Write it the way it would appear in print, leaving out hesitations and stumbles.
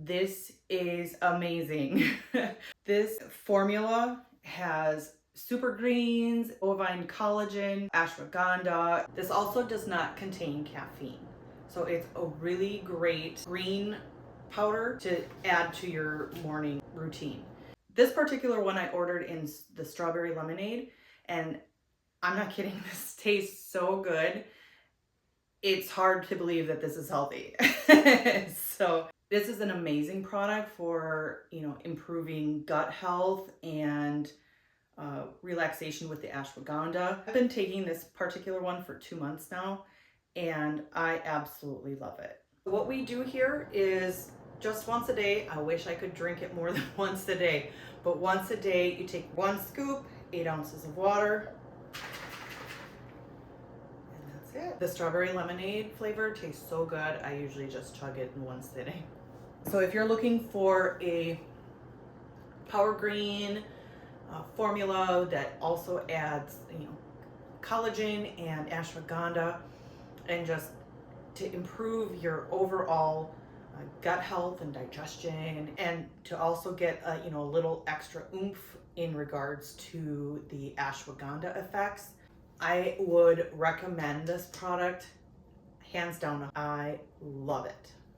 This is amazing. This formula has super greens, bovine collagen, ashwagandha. This also does not contain caffeine. So it's a really great green powder to add to your morning routine. This particular one I ordered in the strawberry lemonade, and I'm not kidding, this tastes so good. It's hard to believe that this is healthy. So this is an amazing product for, improving gut health and relaxation with the ashwagandha. I've been taking this particular one for 2 months now, and I absolutely love it. What we do here is just once a day. I wish I could drink it more than once a day, but once a day you take 1 scoop, 8 ounces of water, and that's it. The strawberry lemonade flavor tastes so good. I usually just chug it in one sitting. So if you're looking for a power green formula that also adds, collagen and ashwagandha, and just to improve your overall gut health and digestion, and to also get a little extra oomph in regards to the ashwagandha effects, I would recommend this product hands down. I love it.